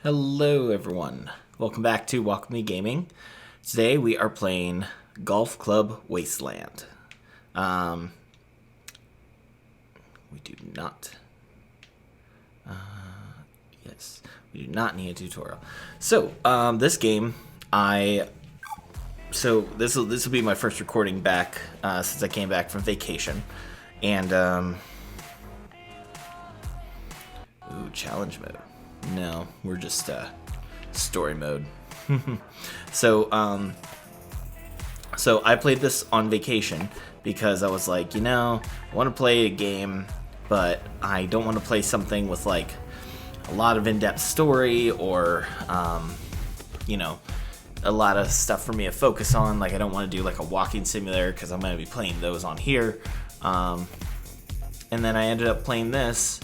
Hello everyone, welcome back to Walk With Me Gaming. Today we are playing Golf Club Wasteland. We do not, yes, we do not need a tutorial. So, this game, this will be my first recording back, since I came back from vacation. And, ooh, challenge mode. No, we're just story mode. So I played this on vacation because I was like, I want to play a game, but I don't want to play something with like a lot of in-depth story or a lot of stuff for me to focus on. Like I don't want to do like a walking simulator because I'm going to be playing those on here. And then I ended up playing this,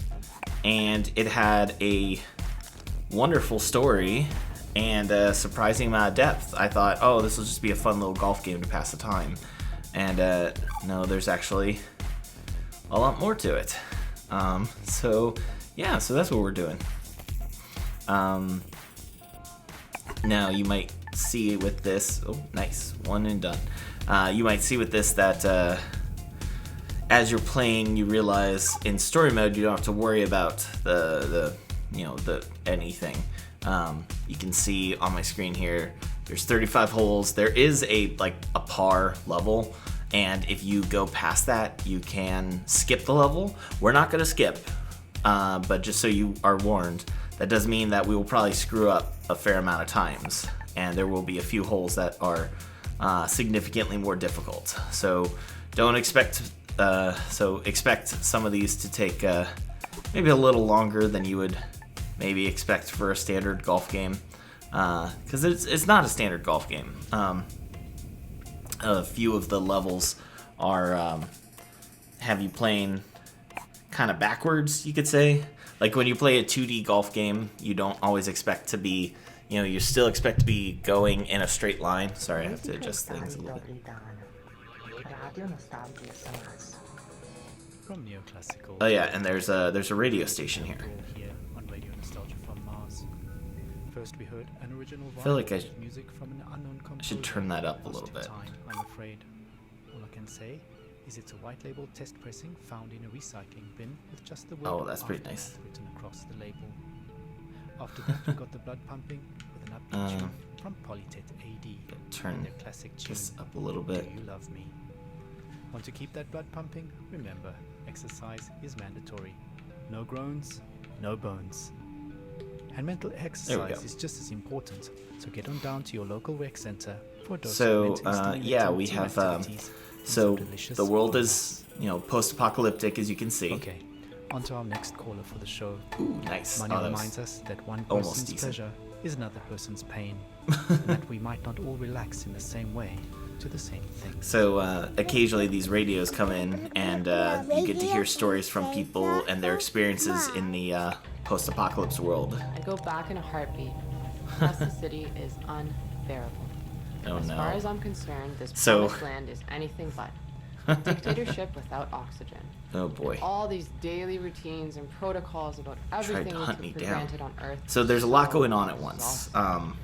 and it had a wonderful story and a surprising amount of depth. I thought, oh, this will just be a fun little golf game to pass the time. And no, there's actually a lot more to it. So that's what we're doing. Now you might see with this, oh, nice, one and done. You might see with this that as you're playing, you realize in story mode you don't have to worry about the anything. You can see on my screen here, there's 35 holes. There is a par level, and if you go past that, you can skip the level. We're not going to skip, but just so you are warned, that does mean that we will probably screw up a fair amount of times, and there will be a few holes that are significantly more difficult. So don't expect expect some of these to take maybe a little longer than you would maybe expect for a standard golf game, because it's not a standard golf game. A few of the levels are have you playing kind of backwards, you could say. Like when you play a 2D golf game, you don't always expect to be, you still expect to be going in a straight line. Sorry, I have to adjust things a little bit. Oh yeah, and there's a radio station here. First we heard an original I feel like I music from an unknown composer. should turn that up a little bit. I'm afraid. All I can say is it's a white label test pressing found in a recycling bin with just the word Oh, that's pretty nice. written across the label. After that we got the blood pumping with an upbeat tune from Polytet AD. Turn and their classic tune, this up a little bit. Do You Love Me? Want to keep that blood pumping? Remember, exercise is mandatory. No groans, no bones. And mental exercise is just as important, so get on down to your local rec center for a dose of mentally stimulating we have activities and so some delicious the world fun. is post-apocalyptic, as you can see. Okay, on to our next caller for the show. Ooh, nice. Money That reminds was us that one almost person's decent. pleasure is another person's pain, and that we might not all relax in the same way to the same thing. So occasionally these radios come in, and you get to hear stories from people and their experiences in the post-apocalypse world. I'd go back in a heartbeat. Plus, the city is unbearable. Oh As no. far as I'm concerned, this So- promised land is anything but. Dictatorship without oxygen. Oh boy. All these daily routines and protocols about everything to we hunt took me for down. granted on Earth. So there's a lot So going on at once. exhausting.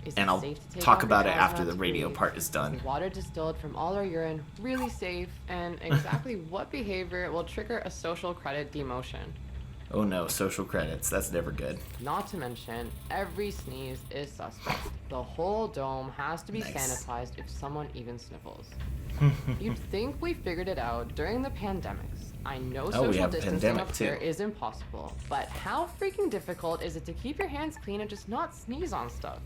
Is And it I'll safe to take talk off about it the after the cosmonauts radio breathe? part is done. Is the water distilled from all our urine really safe? And exactly what behavior will trigger a social credit demotion? Oh no, social credits. That's never good. Not to mention, every sneeze is suspect. The whole dome has to be Nice. sanitized if someone even sniffles. You'd think we figured it out during the pandemics. I know Oh, we social have distancing pandemic, up here too. is impossible, but how freaking difficult is it to keep your hands clean and just not sneeze on stuff?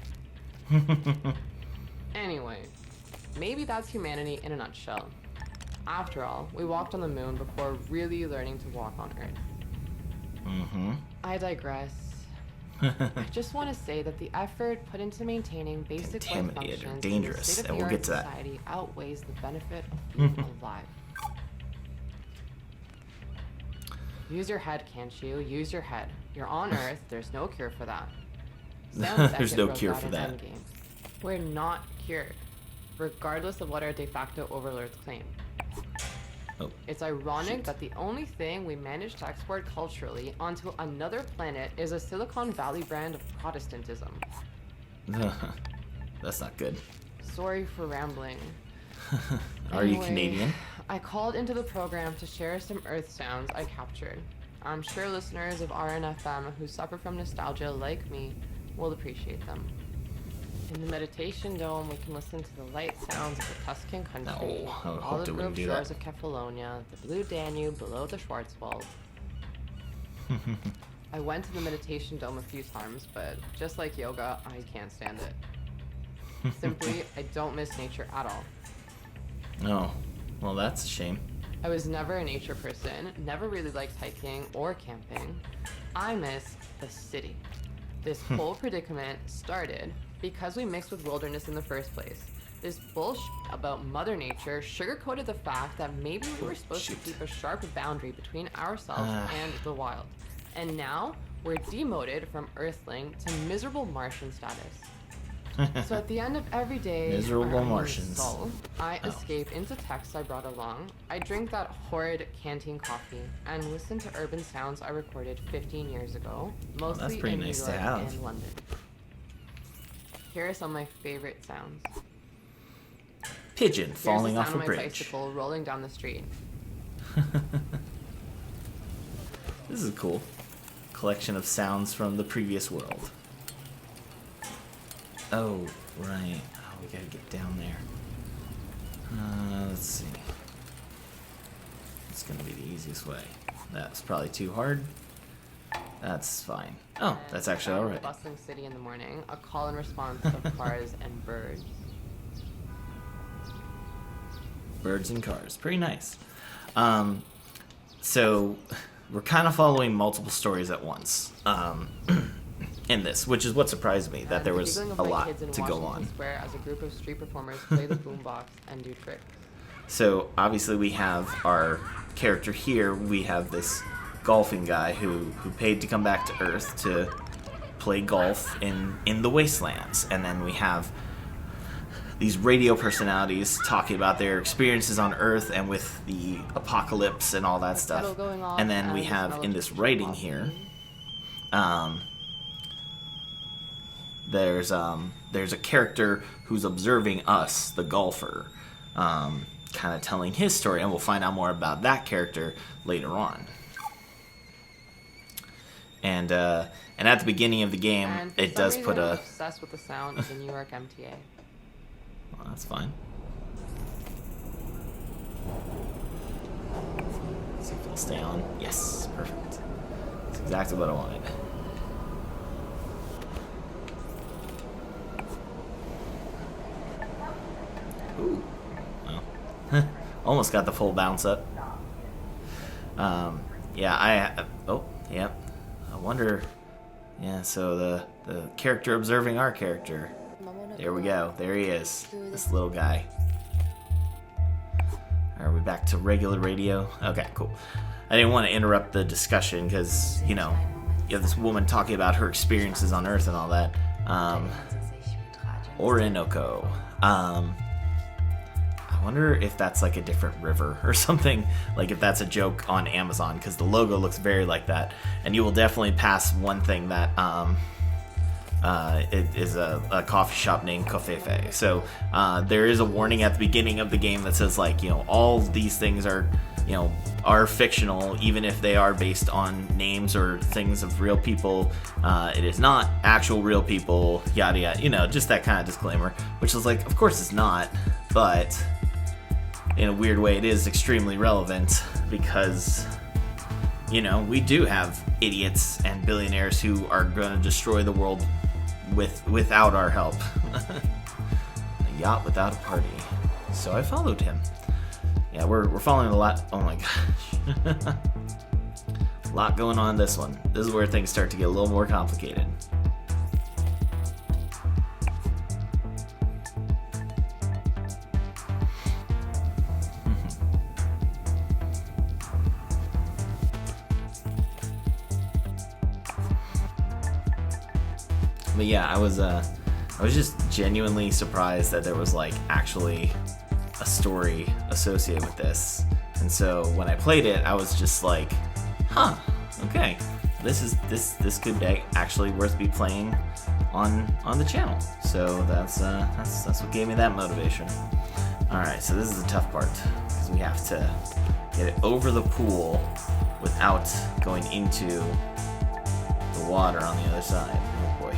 Anyway, maybe that's humanity in a nutshell. After all, we walked on the moon before really learning to walk on Earth. Mm-hmm. I digress. I just want to say that the effort put into maintaining basic life Contaminated or functions dangerous, in the and we'll get to that. society outweighs the benefit of being alive. Use your head, can't you? Use your head. You're on Earth. There's no cure for that. Sam There's Beckett no wrote cure that for in that. Endgame. We're not cured, regardless of what our de facto overlords claim. Oh, It's ironic shoot. that the only thing we managed to export culturally onto another planet is a Silicon Valley brand of Protestantism. That's not good. Sorry for rambling. Are you Anyway, Canadian? I called into the program to share some Earth sounds I captured. I'm sure listeners of RNFM who suffer from nostalgia like me will appreciate them. In the meditation dome, we can listen to the light sounds of the Tuscan country, No, I hoped olive it wouldn't grove do shores that. of Kefalonia, the blue Danube below the Schwarzwald. I went to the meditation dome a few times, but just like yoga, I can't stand it. Simply, I don't miss nature at all. Oh, well, that's a shame. I was never a nature person, never really liked hiking or camping. I miss the city. This whole predicament started because we mixed with wilderness in the first place. This bullshit about Mother Nature sugarcoated the fact that maybe we were supposed to keep a sharp boundary between ourselves and the wild. And now we're demoted from Earthling to miserable Martian status. So at the end of every day, Miserable or I mean Martians. soul, I escape into texts I brought along. I drink that horrid canteen coffee and listen to urban sounds I recorded 15 years ago, mostly pretty in nice New to York have. and London. Here are some of my favorite sounds. Pigeon Here's falling the off sound a of my bridge. bicycle rolling down the street. This is a cool collection of sounds from the previous world. Oh, right. Oh, we gotta get down there. Let's see. It's gonna be the easiest way. That's probably too hard. That's fine. Oh, that's actually Sound of alright. a bustling city in the morning, a call and response of cars and birds. Birds and cars. Pretty nice. So we're kind of following multiple stories at once in this, which is what surprised me, that And there the was giggling of a my lot kids in to go Washington on. Square as a group of street performers play the boombox and do tricks. So obviously we have our character here. We have this golfing guy who paid to come back to Earth to play golf in the Wastelands. And then we have these radio personalities talking about their experiences on Earth and with the apocalypse and all that stuff. Kettle going off And then we and the have smell in of this fish writing coffee. here, there's a character who's observing us, the golfer, kind of telling his story, and we'll find out more about that character later on. And at the beginning of the game, And for it some does reason, put I'm a. obsessed with the sound of the New York MTA. Well, that's fine. See if it'll stay on. Yes, perfect. That's exactly what I wanted. Ooh. Well, almost got the full bounce up. Yeah, oh, yep. I wonder. Yeah, so the character observing our character. There we go. There he is. This little guy. Are we back to regular radio? Okay, cool. I didn't want to interrupt the discussion because, you know, you have this woman talking about her experiences on Earth and all that. Orinoco. I wonder if that's like a different river or something. Like if that's a joke on Amazon, because the logo looks very like that. And you will definitely pass one thing that it is a coffee shop named Covfefe. So there is a warning at the beginning of the game that says, like, you know, all these things are, you know, are fictional, even if they are based on names or things of real people. It is not actual real people, yada yada, you know, just that kind of disclaimer, which is like, of course it's not, but in a weird way it is extremely relevant because, you know, we do have idiots and billionaires who are going to destroy the world without our help. A yacht without a party. So I followed him. Yeah, we're following a lot. Oh my gosh. A lot going on in this one. This is where things start to get a little more complicated. But yeah, I was just genuinely surprised that there was like actually a story associated with this. And so when I played it, I was just like, huh, okay, this could be actually worth be playing on the channel. So that's what gave me that motivation. All right, so this is the tough part because we have to get it over the pool without going into the water on the other side. Oh boy,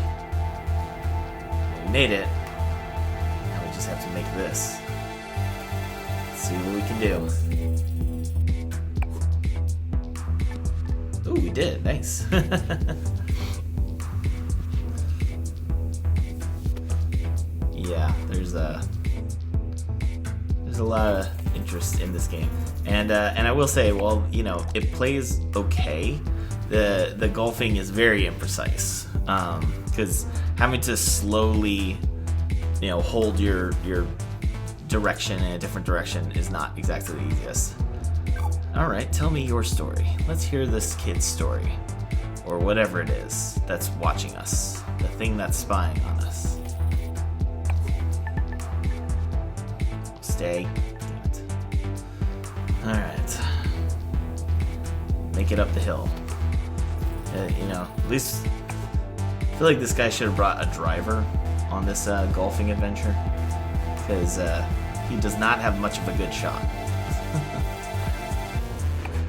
we made it. Now we just have to make this. Let's see what we can do. Ooh, we did. Nice. Yeah, there's a lot of interest in this game, and I will say, well, you know, it plays okay. The golfing is very imprecise, because having to slowly, you know, hold your direction in a different direction is not exactly the easiest. All right, tell me your story. Let's hear this kid's story, or whatever it is that's watching us, the thing that's spying on us. Stay. Damn it. All right. Make it up the hill. You know, at least I feel like this guy should have brought a driver on this golfing adventure, because he does not have much of a good shot.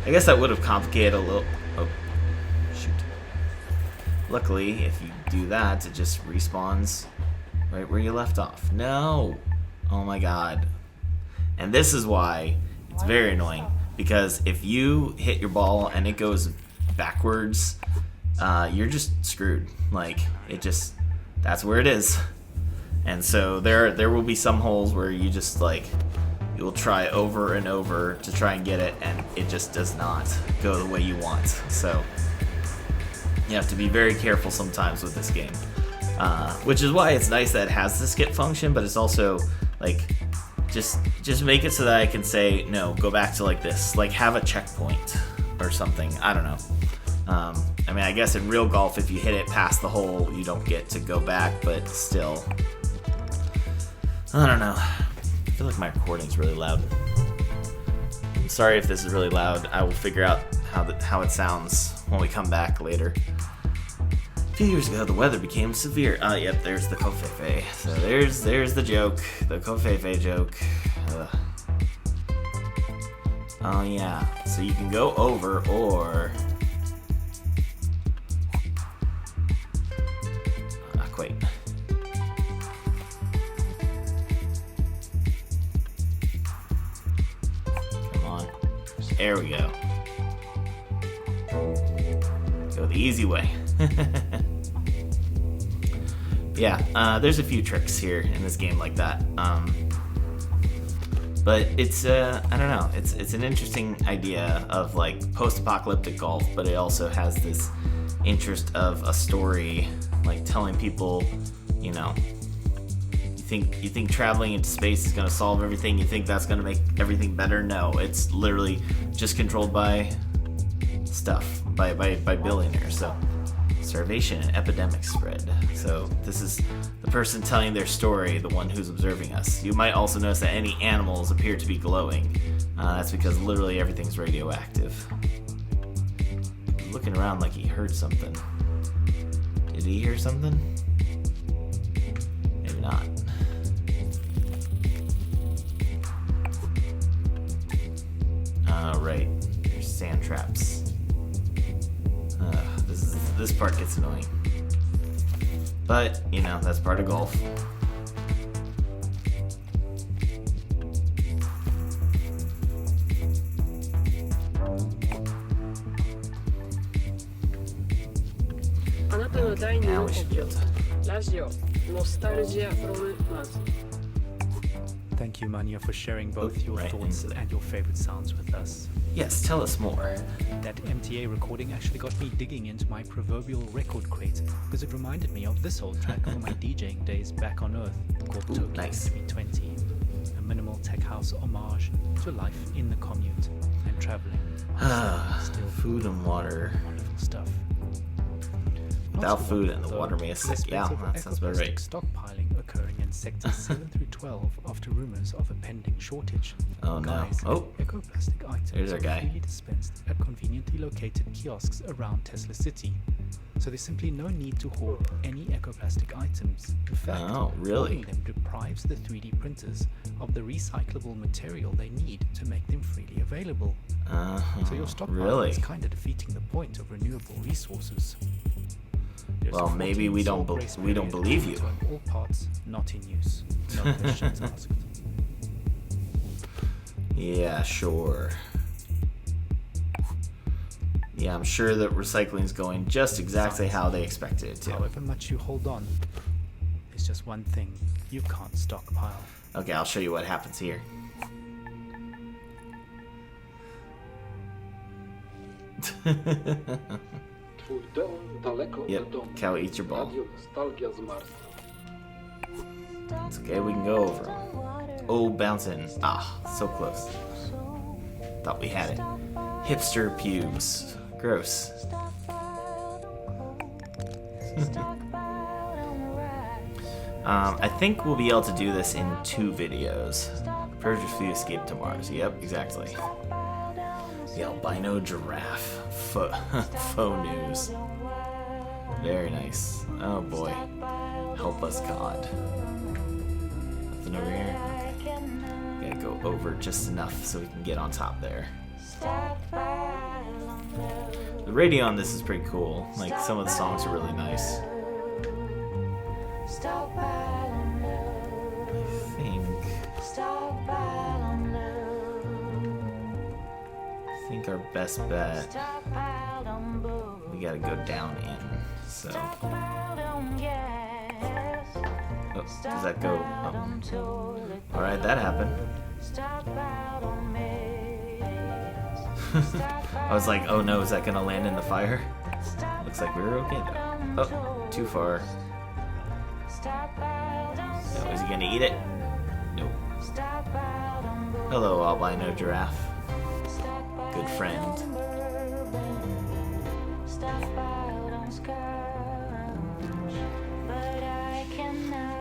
I guess that would have complicated a little. Oh, shoot. Luckily, if you do that, it just respawns right where you left off. No! Oh my god. And this is why it's very annoying, because if you hit your ball and it goes backwards, you're just screwed. Like, it just, that's where it is. And so there will be some holes where you just, like, you'll try over and over to try and get it, and it just does not go the way you want. So you have to be very careful sometimes with this game, which is why it's nice that it has the skip function, but it's also like, just make it so that I can say, no, go back to like this, like have a checkpoint or something. I don't know. I mean, I guess in real golf, if you hit it past the hole, you don't get to go back, but still, I don't know. I feel like my recording's really loud. I'm sorry if this is really loud. I will figure out how it sounds when we come back later. A few years ago, the weather became severe. Yep, there's the Kofefe. So there's the joke, the Kofefe joke. Ugh. Oh yeah, so you can go over or... Not quite. Come on. There we go. Go the easy way. Yeah, there's a few tricks here in this game like that. But it's, I don't know, it's an interesting idea of like post-apocalyptic golf, but it also has this interest of a story, like telling people, you know, you think traveling into space is going to solve everything, you think that's going to make everything better. No, it's literally just controlled by stuff, by billionaires. So starvation and epidemic spread. So this is the person telling their story, the one who's observing us. You might also notice that any animals appear to be glowing. That's because literally everything's radioactive. He's looking around like he heard something. Did he hear something? Maybe not. Right. There's sand traps. This part gets annoying. But, you know, that's part of golf. Okay, now we should be able to... Thank you, Mania, for sharing both your right thoughts and your favorite sounds with us. Yes, tell us more. That MTA recording actually got me digging into my proverbial record crate, because it reminded me of this old track from my DJing days back on Earth, called Tokyo nice. 320, a minimal tech house homage to life in the commute and traveling. Still food and water. Wonderful stuff. without the food one, and the though. water may There's assist. Yeah, threats of that sounds about right. ecoplastic stockpiling occurring in sectors 7 through 12 after rumors of a pending shortage. Oh no. Guys, Oh, ecoplastic items there's our are guy. freely dispensed at conveniently located kiosks around Tesla City. So there's simply no need to hoard any ecoplastic items. In fact, Oh, really? hoarding them deprives the 3D printers of the recyclable material they need to make them freely available. So your stockpile really? is kind of defeating the point of renewable resources. There's Well, a maybe we 14 don't soul grace we don't period believe you. to all parts not in use. No questions asked. Yeah, sure. Yeah, I'm sure that recycling's going just exactly how they expected it to. However much you hold on, there's just one thing you can't stockpile. Okay, I'll show you what happens here. Twój dom daleko Yep, od domu. cow eats your ball. Radio Nostalgia z Marsa. It's okay, we can go over 'em. Oh, bouncing. Ah, so close. Thought we had it. Hipster pubes. Gross. I think we'll be able to do this in 2 videos. Purposefully escape to Mars. Yep, exactly. The albino giraffe. Faux news. Very nice. Oh boy. Help us, God. Nothing over here? Okay. Gotta go over just enough so we can get on top there. The radio on this is pretty cool. Like, some of the songs are really nice. I think our best bet, we gotta go down in, so. Oh, does that go? Oh. Alright, that happened. I was like, oh no, is that gonna land in the fire? Looks like we were okay though. Oh, too far. No, is he gonna eat it? Nope. Hello, albino giraffe. Good friend.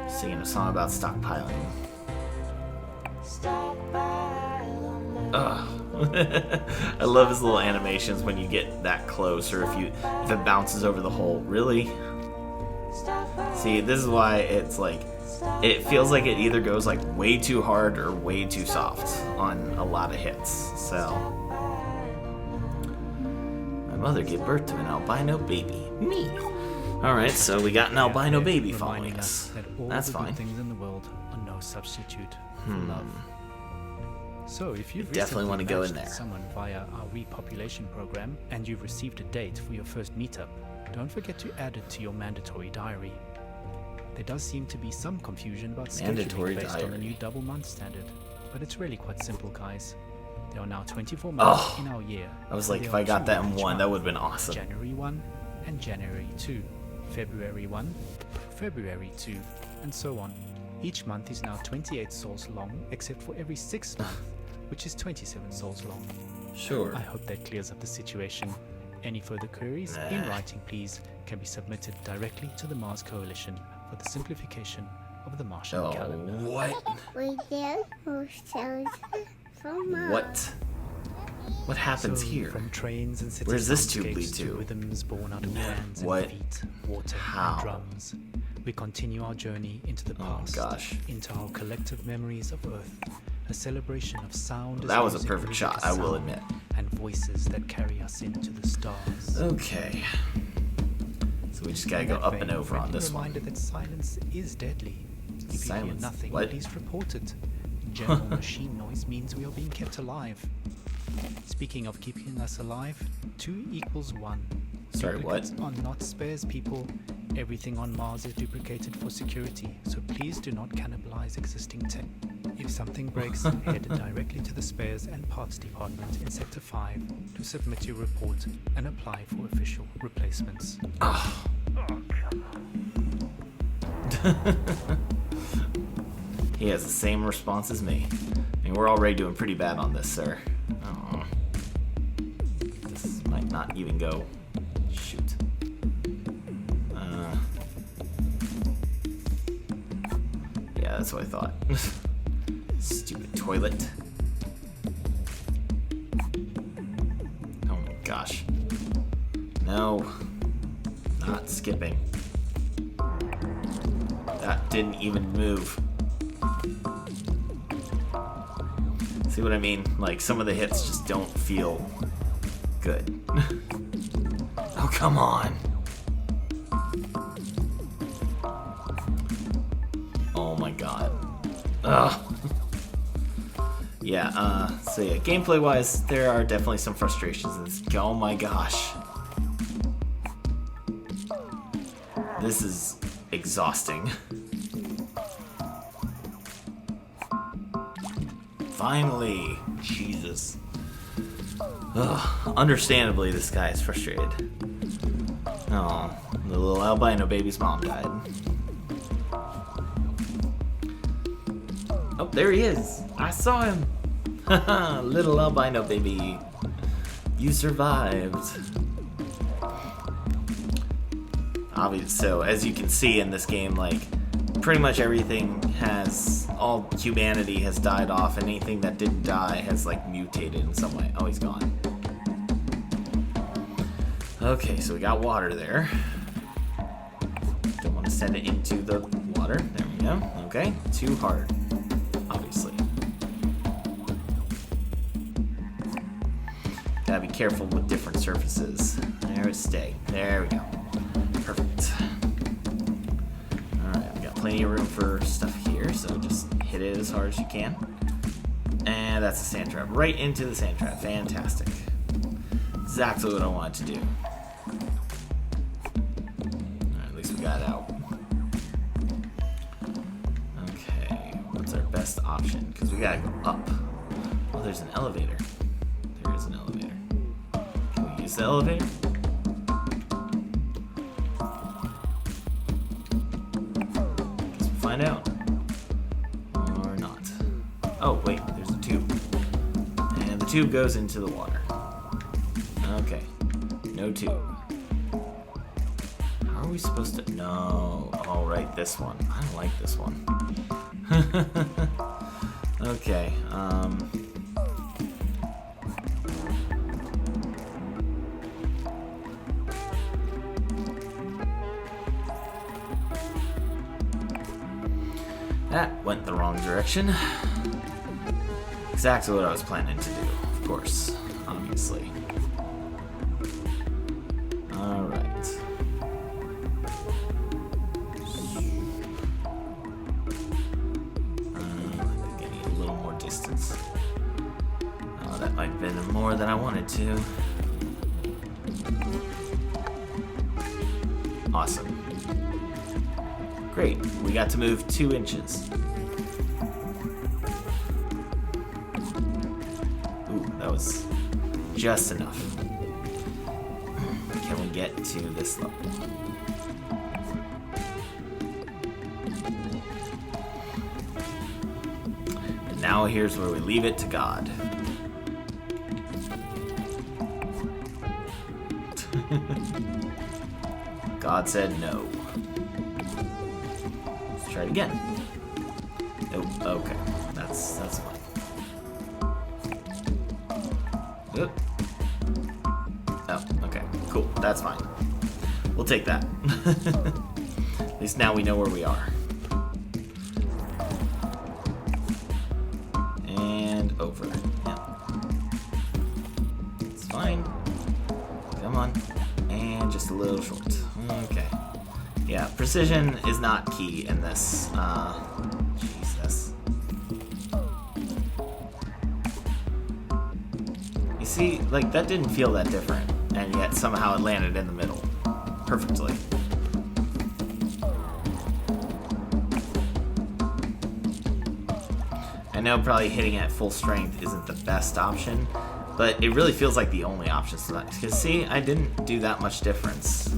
Singing a song about stockpiling. Ugh. I love his little animations when you get that close, or if it bounces over the hole. Really? See, this is why it's like, it feels like it either goes like way too hard or way too soft on a lot of hits. So, my mother gave birth to an albino baby. Me. All right, so we got an albino baby following us. That all That's the fine. good things in the world are no substitute for love. So if you've definitely recently wanna go in matched there. someone via our repopulation program and you've received a date for your first meetup, don't forget to add it to your mandatory diary. There does seem to be some confusion about Mandatory scheduling based on the diary. new double month standard, but it's really quite simple, guys. There are now 24 months Oh, in our year. I was and like, there if I are got 2 that in each one, that month. would have been awesome. January 1 and January 2, February 1, February 2, and so on. Each month is now 28 sols long, except for every 6th month, which is 27 sols long. Sure. I hope that clears up the situation. Any further queries, in writing please, can be submitted directly to the Mars Coalition for the simplification of the Martian Oh, calendar. what? We did ourselves from Mars. What? What happens So, here? From trains and city Where's this tube soundscapes lead to? rhythms born out of hands What? and feet, water How? and drums. We continue our journey into the Oh, past, gosh. into our collective memories of Earth, a celebration of sound. as That was a music perfect music shot, as I will sound, admit. And voices that carry us into the stars. Okay. So we just gotta go up and over on this reminder one. that silence is deadly. If you hear Silence? nothing, What? please report it. General machine noise means we are being kept alive. Speaking of keeping us alive, 2 equals 1. Sorry, what? Duplicates are not spares, people. Everything on Mars is duplicated for security, so please do not cannibalize existing tech. If something breaks, head directly to the spares and parts department in Sector 5 to submit your report and apply for official replacements. He has the same response as me. I mean, we're already doing pretty bad on this, sir. Oh. This might not even go. Shoot. Yeah, that's what I thought. Stupid toilet. Oh my gosh. No. Not skipping. That didn't even move. See what I mean? Like, some of the hits just don't feel good. Oh, come on. Oh my god. Ugh. Yeah, so yeah, gameplay-wise, there are definitely some frustrations in this. Oh my gosh. This is exhausting. Finally! Jesus. Ugh. Understandably, this guy is frustrated. Oh, the little albino baby's mom died. Oh, there he is! I saw him! Haha, little albino baby. You survived. Obvious. So, as you can see in this game, like, pretty much everything has, all humanity has died off, and anything that didn't die has, like, mutated in some way. Oh, he's gone. Okay, so we got water there. Don't want to send it into the water. There we go. Okay, too hard, obviously. Gotta be careful with different surfaces. There it stay. There we go. Perfect. Alright, we got plenty of room for stuff here, so just hit it as hard as you can. And that's a sand trap. Right into the sand trap. Fantastic. Exactly what I wanted to do. Alright, at least we got it out. Okay, what's our best option? Because we gotta go up. Oh, there's an elevator. There is an elevator. Can we use the elevator? Find out. Or not. Oh, wait, there's a tube. And the tube goes into the water. Okay. No tube. How are we supposed to... No. Oh, right, this one. I don't like this one. Okay, that went the wrong direction. Exactly what I was planning to do, of course, obviously. Alright. I think I need a little more distance. Oh, that might have been more than I wanted to. Awesome. Great, we got to move 2 inches. Ooh, that was just enough. Can we get to this level? And now here's where we leave it to God. God said no. Try it again. Oh, okay. That's fine. Oop. Oh, okay. Cool. That's fine. We'll take that. At least now we know where we are. And over. Yeah. It's fine. Come on. And just a little short. Okay. Yeah, precision is not key in this. Jesus. You see, like, that didn't feel that different, and yet somehow it landed in the middle. Perfectly. I know probably hitting at full strength isn't the best option, but it really feels like the only option. Because see, I didn't do that much difference.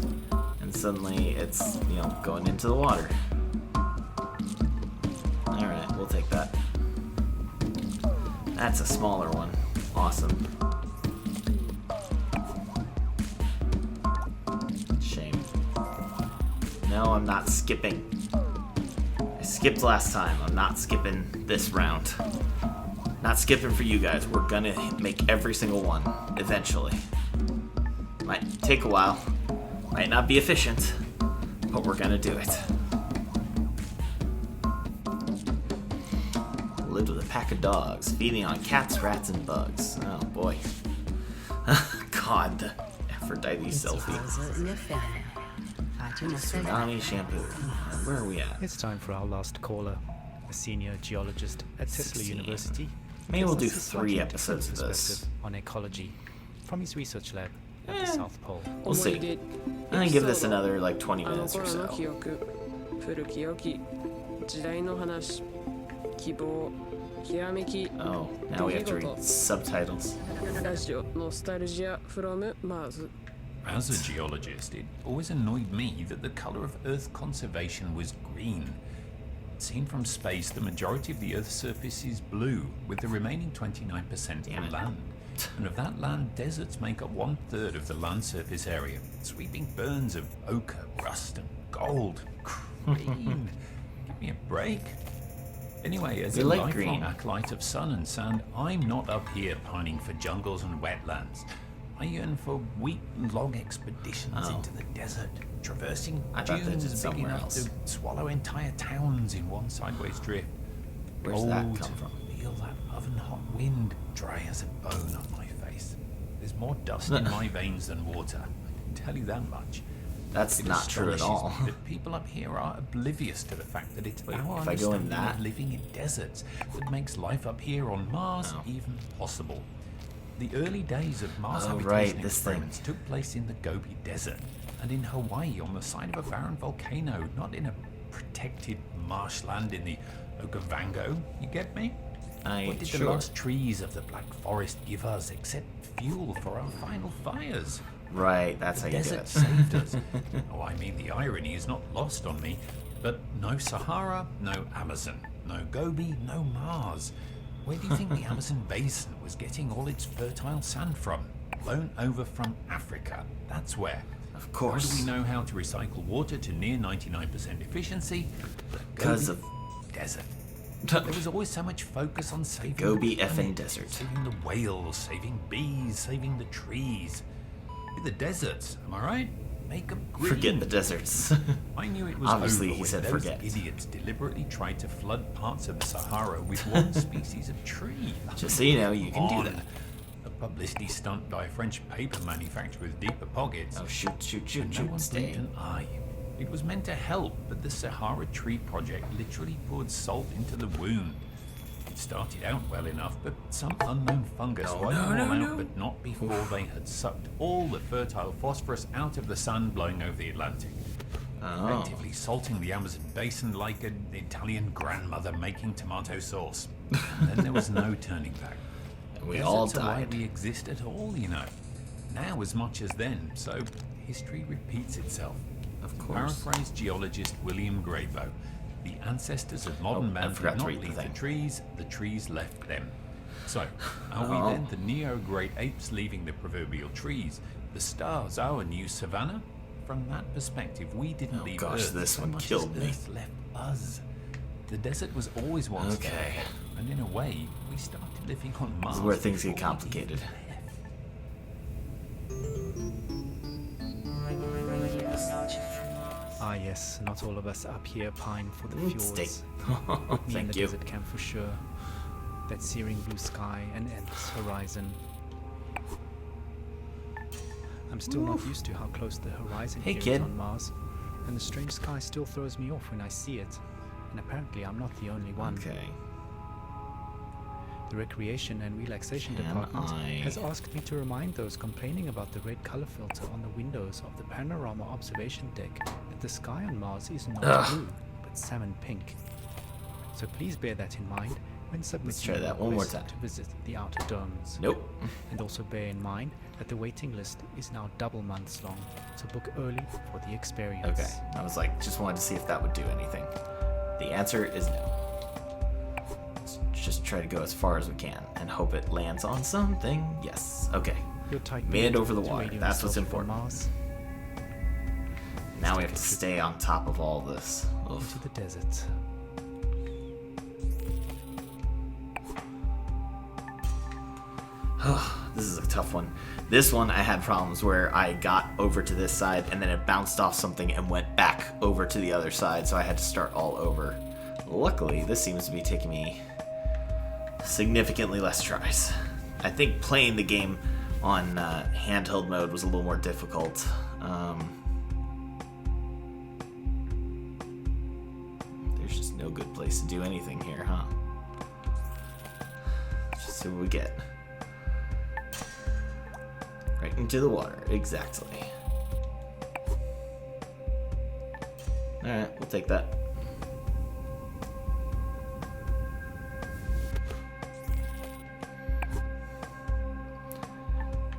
Suddenly it's, you know, going into the water. Alright, we'll take that. That's a smaller one. Awesome. Shame. No, I'm not skipping. I I skipped last time. I'm not skipping this round. Not skipping for you guys. We're gonna make every single one eventually. Might take a while. Might not be efficient, but we're gonna do it. Lived with a pack of dogs, feeding on cats, rats, and bugs. Oh boy. God, the Aphrodite selfie. Tsunami shampoo. Where are we at? It's time for our last caller, a senior geologist at Tesla 16. University. Maybe we'll do Gives us a slightly 3 episodes of different this. perspective on ecology from his research lab at the South Pole. We'll see. I'm gonna give this another like 20 minutes or so. 古き良き時代の話希望きらめき Oh, now we have to read subtitles. ラジオノスタルジア from Mars As a geologist, it always annoyed me that the color of Earth conservation was green. Seen from space, the majority of the Earth's surface is blue, with the remaining 29% Damn for it. land. And of that land, deserts make up 1/3 of the land surface area, sweeping burns of ochre, rust, and gold. Green. Give me a break. Anyway, as We a like lifelong green. acolyte of sun and sand, I'm not up here pining for jungles and wetlands. I yearn for week-long expeditions Oh. into the desert, traversing I thought they dunes did big somewhere enough else. to swallow entire towns in one sideways drift. Where's that Oh, come to from? feel that oven-hot wind, dry as a bone on my face. There's more dust in my veins than water. I can tell you that much. That's It not true at astonishes all. me that people up here are oblivious to the fact that it's Wait, our if I go in understanding that? of living in deserts that makes life up here on Mars Oh. even possible. The early days of Mars Oh, habitation right, this thing. experiments took place in the Gobi Desert and in Hawaii on the side of a barren volcano, not in a protected marshland in the Okavango. You get me? What did the Sure. lost trees of the Black Forest give us except fuel for our final fires? Right, that's The how you do desert it. saved us. Oh, I mean, the irony is not lost on me. But no Sahara, no Amazon, no Gobi, no Mars. Where do you think the Amazon basin was getting all its fertile sand from? Blown over from Africa. That's where. Of How course. do we know how to recycle water to near 99% efficiency? The 'Cause Gobi of- desert. There was always so much focus on saving Gobi the effing planet, desert. saving the whales, saving bees, saving the trees. The deserts, am I right? Make them green. Forget the deserts. I knew it was Obviously, over he when said those forget. idiots deliberately tried to flood parts of the Sahara with one species of tree. Just so you know, you can do On. that. A publicity stunt by a French paper manufacturer with deeper pockets. Oh, shoot, shoot, shoot, And no shoot, one stay. blinked an eye. It was meant to help, but the Sahara Tree Project literally poured salt into the wound. It started out well enough, but some unknown fungus wiped them all out, but not before they had sucked all the fertile phosphorus out of the sun blowing over the Atlantic. Oh. Effectively salting the Amazon basin like an Italian grandmother making tomato sauce. And then there was no turning back. We all Deserts are why died. we exist at all, you know. Now as much as then, so history repeats itself. Of course. Paraphrase geologist William Graybo. The ancestors of modern Oh, I man forgot did to not read the leave thing. the trees left them. So, are we Oh. then the neo-great apes leaving the proverbial trees? The stars our new savannah? From that perspective, we didn't Oh leave gosh, Earth this so one much killed as me. Earth left us. The desert was always once Okay. there, and in a way, we started living on Mars. This is where things get before we complicated. Ah yes, not all of us up here pine for the Steak. fjords. Me in Thank the you. desert camp for sure. That searing blue sky and endless horizon. I'm still not used to how close the horizon Hey, here is kid. on Mars, and the strange sky still throws me off when I see it. And apparently I'm not the only one. Okay. The Recreation and Relaxation Can Department I- has asked me to remind those complaining about the red color filter on the windows of the panorama observation deck that the sky on Mars is not Ugh. blue, but salmon pink. So please bear that in mind when submitting try your that one more request time. to visit the outer domes. Nope. And also bear in mind that the waiting list is now double months long, so book early for the experience. Okay. I was like, just wanted to see if that would do anything. The answer is no. Let's just try to go as far as we can and hope it lands on something. Yes. Okay. Your tight Made it bid over the to water. radio That's what's yourself from important. Mars Now we have to stay on top of all this. Oof. into the desert. This is a tough one. This one I had problems where I got over to this side and then it bounced off something and went back over to the other side, so I had to start all over. Luckily, this seems to be taking me significantly less tries. I think playing the game on handheld mode was a little more difficult. There's just no good place to do anything here, huh? Let's just see what we get. Right into the water, exactly. Alright, we'll take that.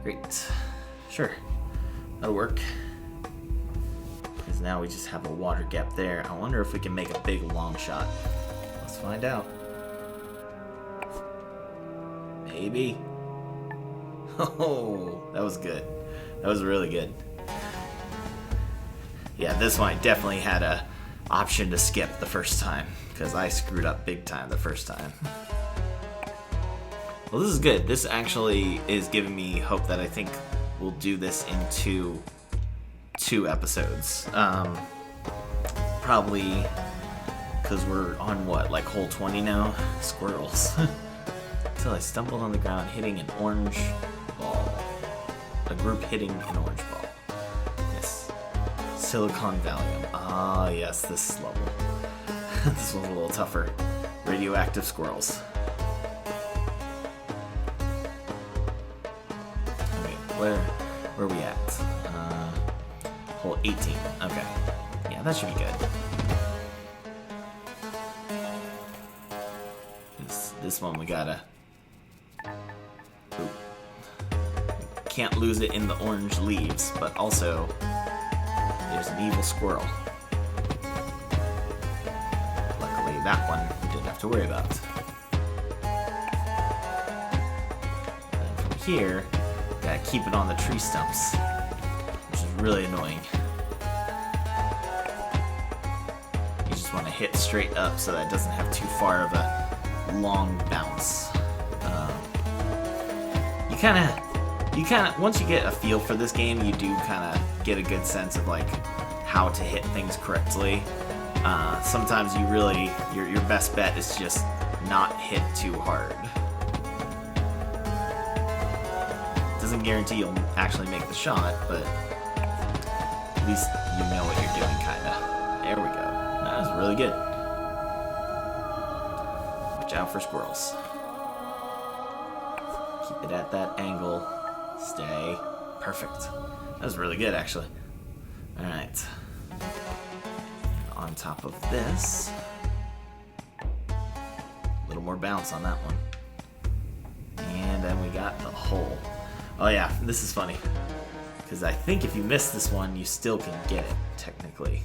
Great. Sure. That'll work. Because now we just have a water gap there. I wonder if we can make a big long shot. Let's find out. Maybe. Oh, that was good. That was really good. Yeah, this one I definitely had a option to skip the first time, because I screwed up big time the first time. Well, this is good. This actually is giving me hope that I think we'll do this in two episodes. Probably because we're on what, like hole 20 now? Squirrels. Until I stumbled on the ground hitting an orange ball. A group hitting an orange ball. Yes. Silicon Valium. Ah, yes, this level. This one's a little tougher. Radioactive squirrels. Where are we at? Hole 18. Okay. Yeah, that should be good. This one we gotta... Ooh. Can't lose it in the orange leaves, but also there's an evil squirrel. Luckily that one we didn't have to worry about. And from here, gotta keep it on the tree stumps, which is really annoying. You just want to hit straight up so that it doesn't have too far of a long bounce. You kind of, once you get a feel for this game, you do kind of get a good sense of like how to hit things correctly. Sometimes you really, your best bet is just not hit too hard. Doesn't guarantee you'll actually make the shot, but at least you know what you're doing, kinda. There we go. That was really good. Watch out for squirrels. Keep it at that angle. Stay. Perfect. That was really good, actually. Alright. On top of this. A little more bounce on that one. And then we got the hole. Oh yeah, this is funny. Because I think if you miss this one, you still can get it, technically.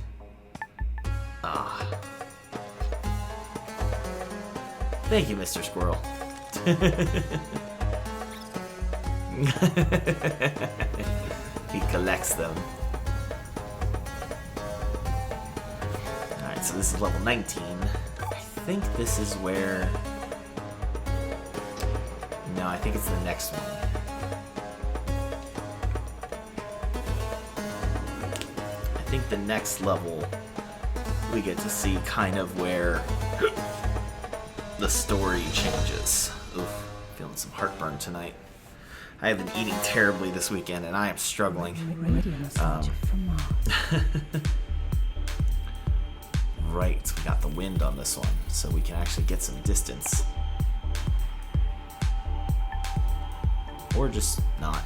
Ah. Thank you, Mr. Squirrel. He collects them. Alright, so this is level 19. I think this is where... No, I think it's the next one. I think the next level we get to see kind of where the story changes. Oof, feeling some heartburn tonight. I have been eating terribly this weekend and I am struggling. Right, we got the wind on this one, so we can actually get some distance. Or just not.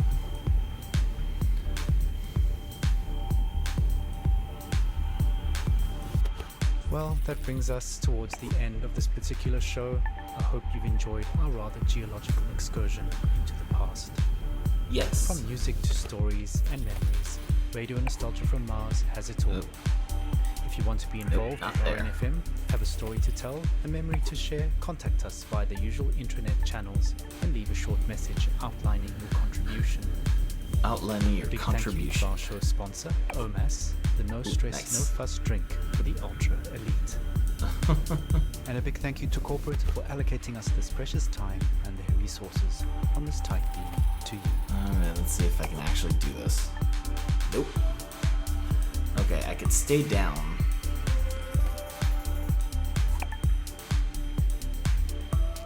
Well, that brings us towards the end of this particular show. I hope you've enjoyed our rather geological excursion into the past. Yes. From music to stories and memories, Radio Nostalgia from Mars has it all. If you want to be involved with RNFM, have a story to tell, a memory to share, contact us via the usual intranet channels and leave a short message outlining your contribution. Outlining your contribution. Thank you to our show sponsor, OMAS, the no stress, no fuss drink for the ultra elite. And a big thank you to corporate for allocating us this precious time and their resources on this tight beam to you. Alright, let's see if I can actually do this. Nope. Okay, I could stay down.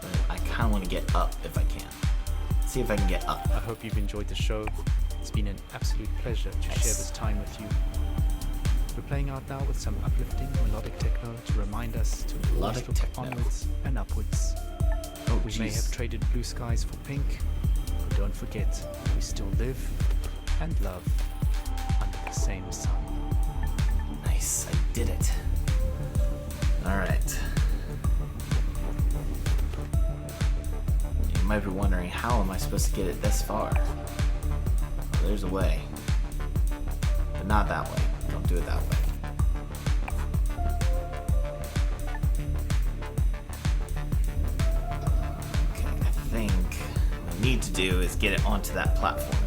But I kind of want to get up if I can. See if I can get up. I hope you've enjoyed the show. It's been an absolute pleasure to share this time with you. We're playing out now with some uplifting melodic techno to remind us to always Melodic look techno. onwards and upwards. Oh, We may have traded blue skies for pink, but don't forget, we still live and love under the same sun. Nice, I did it. Alright. You might be wondering, how am I supposed to get it this far? Well, there's a way. But not that way. Don't do it that way. Okay, I think what I need to do is get it onto that platform.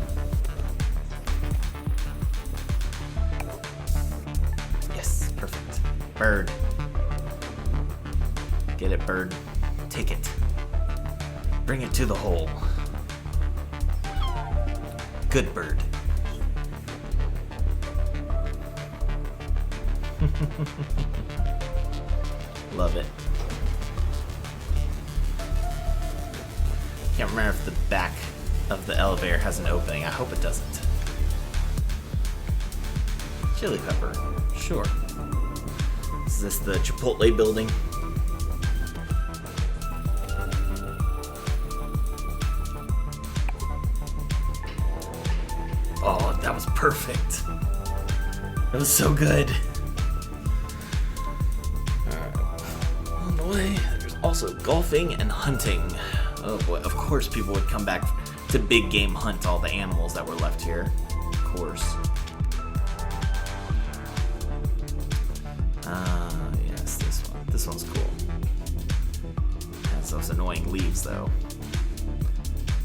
Yes, perfect. Bird. Get it, bird. Take it. Bring it to the hole. Good bird. Love it. Can't remember if the back of the elevator has an opening. I hope it doesn't. Chili pepper. Sure. Is this the Chipotle building? Oh, that was perfect. That was so good. On the way, there's also golfing and hunting. Oh boy, of course people would come back to big game hunt all the animals that were left here. Of course. Yes, this one. This one's cool. Has those annoying leaves though.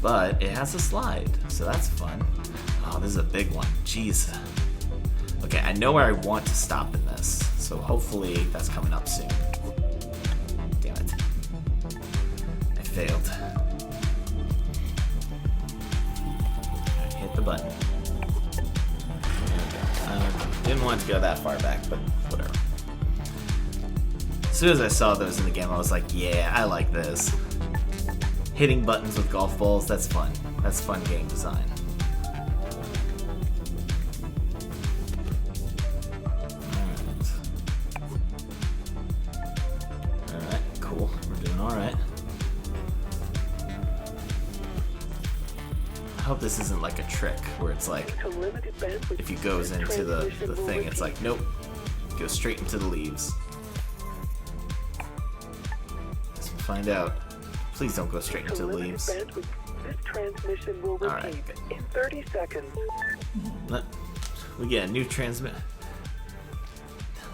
But it has a slide, so that's fun. Oh, this is a big one. Jeez. Okay, I know where I want to stop in this, so hopefully that's coming up soon. Damn it. I failed. Hit the button. There we go. Didn't want to go that far back, but whatever. As soon as I saw those in the game, I was like, yeah, I like this. Hitting buttons with golf balls, that's fun. That's fun game design. Alright, cool. We're doing alright. I hope this isn't like a trick where it's like, if he goes into the thing, it's like, nope, go straight into the leaves. Let's find out. Please don't go straight into the leaves. This transmission will repeat Alright, good. in 30 seconds. We get a new transmit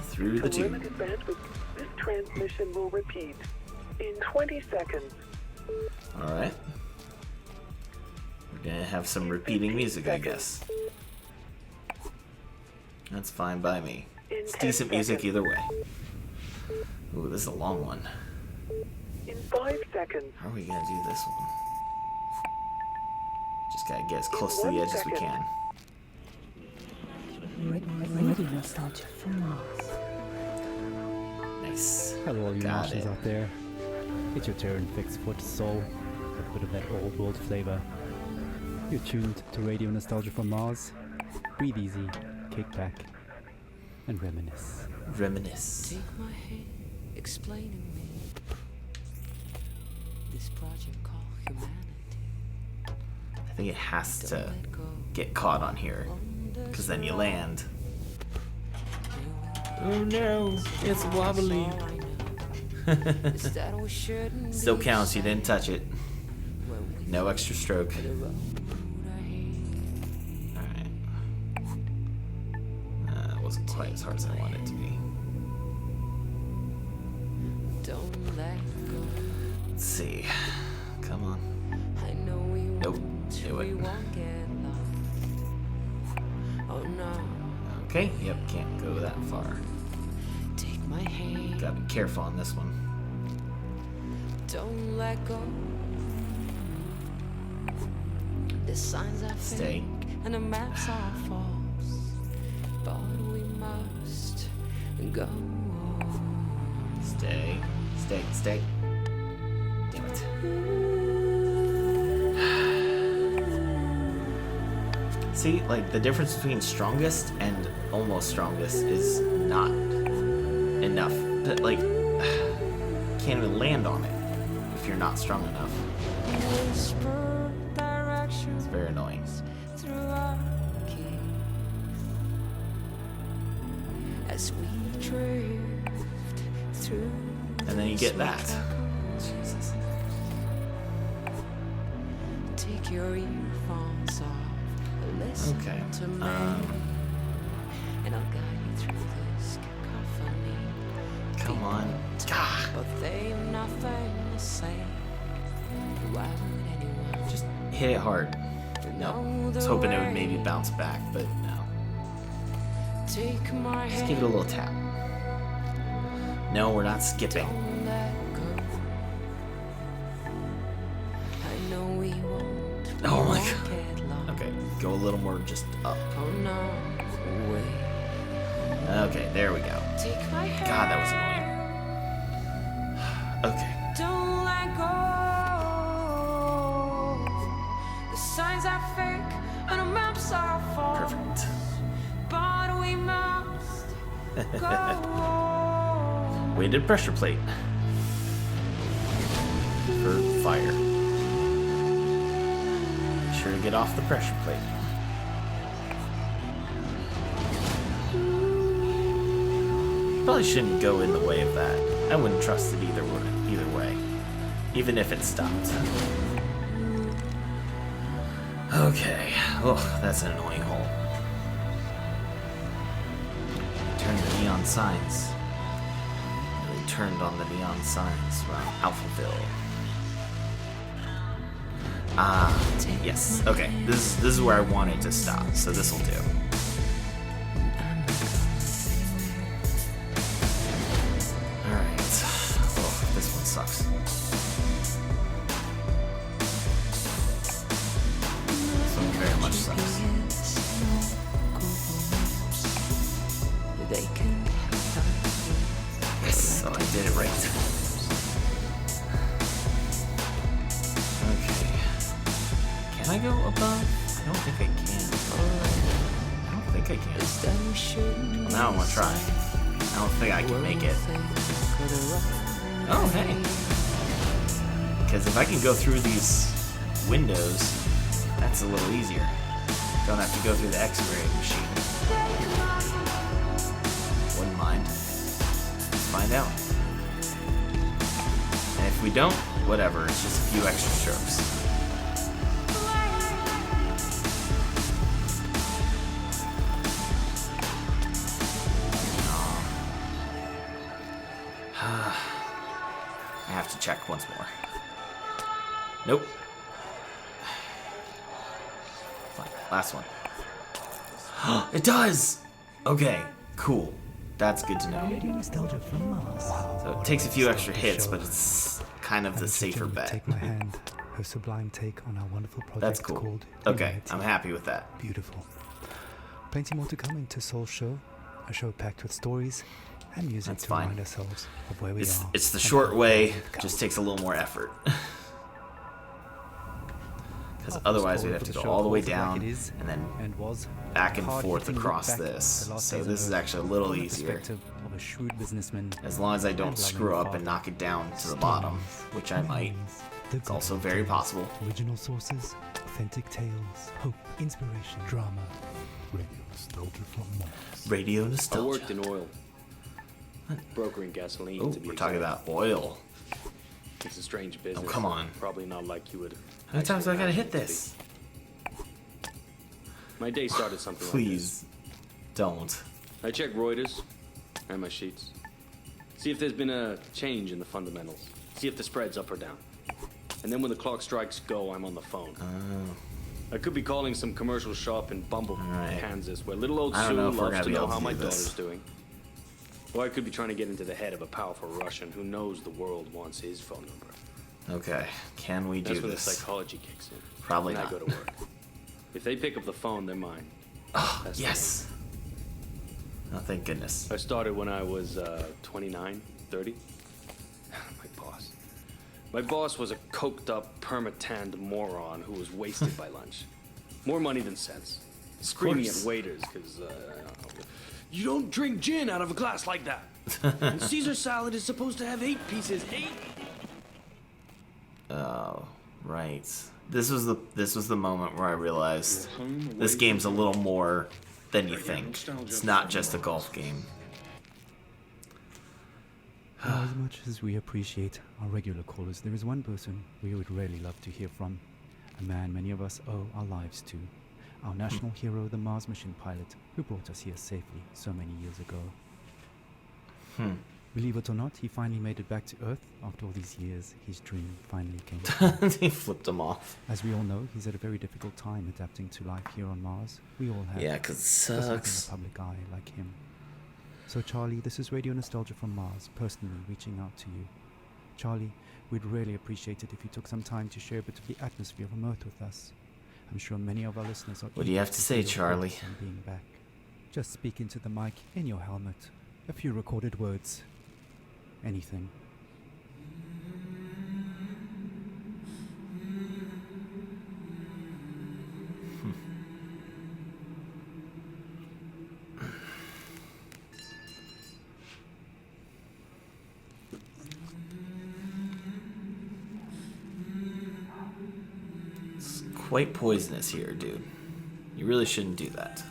through the tube. Limited bandwidth. This transmission will repeat in 20 seconds. Alright. We're gonna have some repeating music, I guess. That's fine by me. It's decent music either way. Ooh, this is a long one. In 5 seconds. How are we gonna do this one? Just gotta get as close to the edge as we can. Radio nostalgia for Mars. Nice. Hello, all you Got Martians it. out there. It's your turn, fixed for the soul, with a bit of that old world flavor. You're tuned to Radio Nostalgia from Mars. Breathe easy, kick back, and reminisce. Reminisce. Take my hand, explaining me this project called humanity. I think it has Don't to let go. get caught on here, because then you land. Oh no, it's wobbly. Still counts, you didn't touch it. No extra stroke. Alright. That wasn't quite as hard as I wanted it to be. Don't let go. Let's see. Come on. I know we Nope. won't, Knew we it. won't get lost. Oh no, Okay, yep, can't go that far. take my hand. Gotta be careful on this one. Don't let go. The signs are Stay. fake and the maps are false, but we must go on. Stay. Stay. Stay. Damn it. See, like, the difference between strongest and almost strongest is not enough. That, like, can't even land on it if you're not strong enough. Whisper It's directions very annoying. through our keys as we drift through. And then you get that. Jesus. Jesus. Take your earphones off. Listen Okay. to me, and I'll guide you through this cacophony. Come on. Ah, But they've nothing to say. Why would anyone just hit it hard. No. I was hoping it would maybe bounce back, but no. take my Just give it a little tap. No, we're not skipping. Don't let go. I know we won't. We Oh my won't God. get lost. Okay, go a little more just up. Oh no, wait. Okay, there we go. Take my hand. God, that was annoying. Okay. Don't let go. The signs are fake and the maps are false. Perfect. But we must go on. Weighted pressure plate. For fire. Be sure to get off the pressure plate. Probably shouldn't go in the way of that. I wouldn't trust it either way. Even if it stopped. Okay. Oh, that's an annoying hole. Turn the neon signs. Really turned on the neon signs around Alphaville. Yes. Okay. This is where I wanted to stop, so this will do. Alright. Oh, this one sucks. This one very much sucks. They can Yes, so I did it right. Okay. Can I go above? I don't think I can. I don't think I can. Well, now I want to try. I don't think I can make it. Oh, hey. Because if I can go through these windows, that's a little easier. Don't have to go through the X-ray machine. Wouldn't mind. Let's find out. And if we don't, whatever. It's just a few extra strokes. I have to check once more. Nope. Fine. Last one. It does! Okay, cool. That's good to know. Nostalgia from Mars. So it takes a few extra hits, but it's kind of the safer bet. Take my hand. Her sublime take on our wonderful project That's cool. called Okay, Humanity. I'm happy with that. Beautiful. Plenty more to come into Soul Show, a show packed with stories and music That's to fine. remind ourselves of where we are. It's the and short how way, far we've come. just takes a little more effort. Because Our otherwise first we'd call have for to the go show all the way calls it like down it is, and then and was back and hard forth hitting look across back at this. the last So days this on is Earth actually a little from the easier. perspective of a shrewd businessman As long as I don't and screw loving up and father. knock it down to the bottom, which I might. Memories, the It's also good very times, possible. Original sources, authentic tales, hope, inspiration, drama. Radio nostalgia from Mars. Radio I nostalgia. worked in oil. Brokering gasoline, Oh, to be we're talking exact. about oil. It's a strange business. come on. Probably not like you would. How many times do I gotta actually hit imagine it to this? be. My day started something Please, don't. like this. I check Reuters and my sheets. See if there's been a change in the fundamentals. See if the spread's up or down. And then when the clock strikes go, I'm on the phone. I could be calling some commercial shop in Bumble, Alright. Kansas, where little old I don't Sue know if we're loves gonna to be know able to how my do this. daughter's doing. Or I could be trying to get into the head of a powerful Russian who knows the world wants his phone number. Okay, can we That's do when this? the psychology kicks in. Probably and not. I go to work. If they pick up the phone, they're mine. Oh, That's yes. Oh, thank goodness. I started when I was 29, 30. My boss was a coked-up, perma-tanned moron who was wasted by lunch. More money than sense. Screaming at waiters because, you don't drink gin out of a glass like that. And Caesar salad is supposed to have 8 pieces. 8? Oh, right. This was the moment where I realized this game's a little more than you think. It's not just a golf game. As much as we appreciate our regular callers, there is one person we would really love to hear from. A man many of us owe our lives to. Our national hero, the Mars mission pilot, who brought us here safely so many years ago. Believe it or not, he finally made it back to Earth. After all these years, his dream finally came true. He flipped him off. As we all know, he's had a very difficult time adapting to life here on Mars. We all have. Yeah, 'cause it sucks. A public eye like him. So Charlie, this is Radio Nostalgia from Mars, personally reaching out to you. Charlie, we'd really appreciate it if you took some time to share a bit of the atmosphere of Earth with us. I'm sure many of our listeners are. What do you have to say, Charlie? Being back. Just speak into the mic in your helmet. A few recorded words. Anything. It's quite poisonous here, dude. You really shouldn't do that.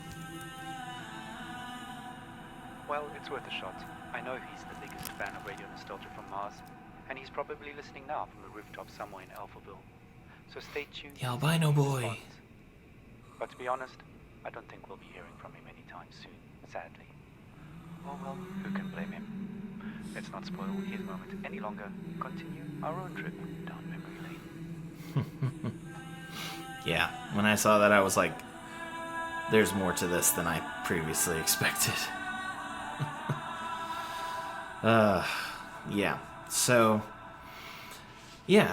Well, it's worth a shot. I know he's the biggest fan of Radio Nostalgia from Mars, and he's probably listening now from the rooftop somewhere in Alphaville. So stay tuned. The albino boy. Response. But to be honest, I don't think we'll be hearing from him anytime soon, sadly. Oh well, who can blame him? Let's not spoil his moment any longer. Continue our own trip down memory lane. Yeah, when I saw that, I was like, there's more to this than I previously expected.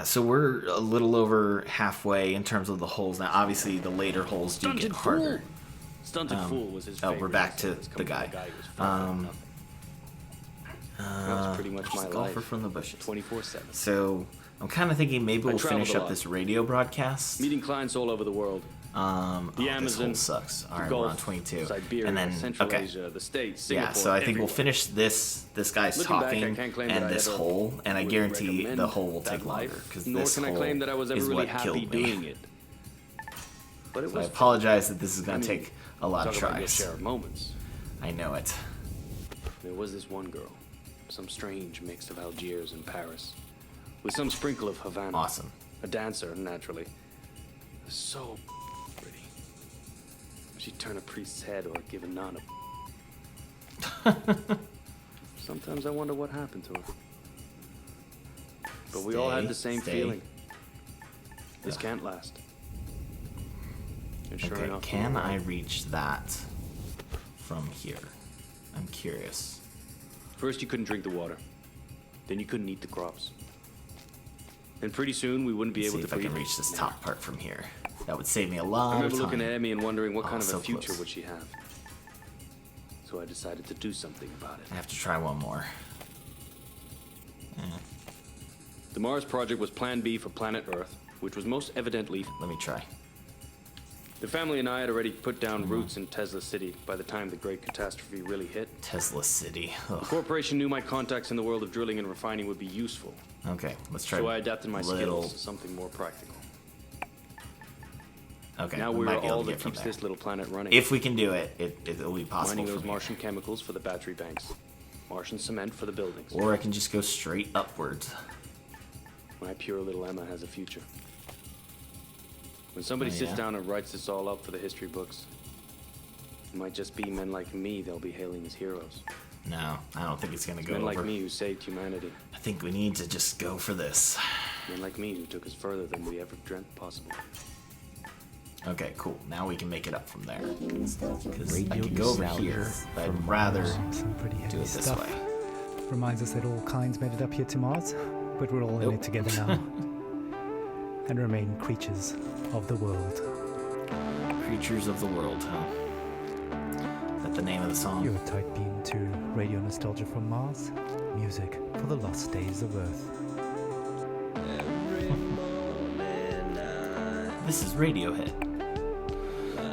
So we're a little over halfway in terms of the holes now. Obviously, the later holes do get harder. Stunted Fool was his favorite. We're back to the guy. That's pretty much my golfer life. from the bushes. 24/7. So I'm kind of thinking maybe we'll finish up this radio broadcast. Meeting clients all over the world. The Amazon, this hole sucks. All right, Gulf, we're on 22, Siberia, and then Central Asia, the States, Singapore, yeah. So I think everywhere. we'll finish this guy's Looking back, talking I can't claim and that I this ever hole, and I would guarantee recommend the hole will that take longer life, because nor this can I hole claim that I was ever is really what happy killed me. doing it. But it So I was apologize that this is going to take a lot of talk about your tries. share of moments. I know it. There was this one girl, some strange mix of Algiers and Paris, with some sprinkle of Havana. Awesome. A dancer, naturally. So pretty. She'd turn a priest's head or give a nun a... Sometimes I wonder what happened to her. But we all had the same feeling. This can't last. And sure Okay, enough, can I reach that from here? I'm curious. First, you couldn't drink the water. Then you couldn't eat the crops. And pretty soon, we wouldn't be Let's able see to if I can breathe. reach this top part from here. That would save me a lot I remember of time. looking at Emmy and wondering what Oh, kind of so a future close. would she have. So I decided to do something about it. I have to try one more. The Mars project was Plan B for planet Earth, which was most evidently... Let me try. The family and I had already put down roots in Tesla City by the time the great catastrophe really hit. Tesla City. The Ugh. corporation knew my contacts in the world of drilling and refining would be useful. Okay, let's try. So I adapted my little... skills to something more practical. Okay, now we we're might be able all to that get from keeps there. this little planet running. If we can do it, it'll be possible Mining from those here. Martian chemicals for the battery banks. Martian cement for the buildings. Or I can just go straight upwards. My pure little Emma has a future. When somebody Oh, sits yeah? down and writes this all up for the history books, it might just be men like me they'll be hailing as heroes. No, I don't think it's gonna go Men over. like me who saved humanity. I think we need to just go for this. Men like me who took us further than we ever dreamt possible. Okay, cool. Now we can make it up from there. Because I Radio could go over nostalgia here, but from I'd rather Some pretty heavy do it this stuff. way. Reminds us that all kinds made it up here to Mars, but we're all in it together now. And remain creatures of the world. Creatures of the World, huh? Is that the name of the song? You're tight beam to Radio Nostalgia from Mars. Music for the lost days of Earth. This is Radiohead.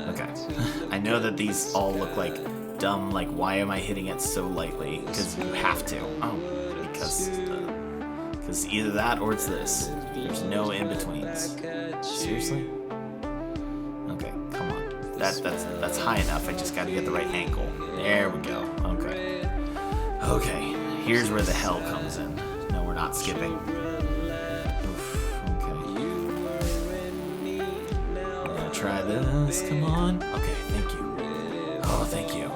Okay. I know that these all look like dumb, like, why am I hitting it so lightly? Because you have to. Oh, because either that or it's this. There's no in-betweens. Seriously? Okay, come on. That's high enough. I just gotta get the right angle. There we go. Okay. Okay, here's where the hell comes in. No, we're not skipping. Oof, okay. I'm gonna try this. Come on. Okay, thank you. Oh, thank you.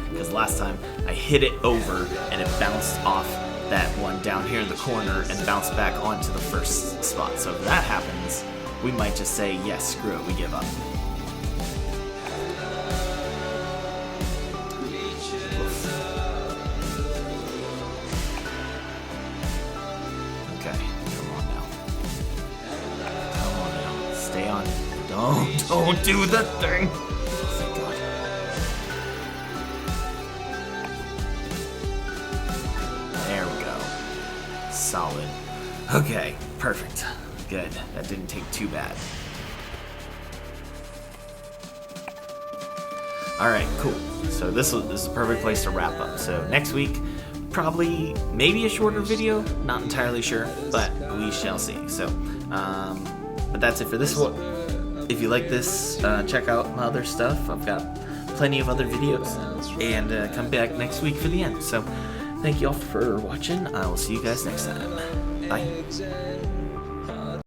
Because last time I hit it over and it bounced off that one down here in the corner and bounced back onto the first spot. So if that happens, we might just say, yes, screw it, we give up. Okay, come on now. Come on now. Stay on. Don't do the thing. Oh, thank God. There we go. Solid. Okay, perfect. Good. That didn't take too bad. Alright, cool. So this is a perfect place to wrap up. So next week, probably maybe a shorter video, not entirely sure, but we shall see. So, but that's it for this one. If you like this, check out my other stuff. I've got plenty of other videos, and come back next week for the end. So thank you all for watching. I will see you guys next time. Bye.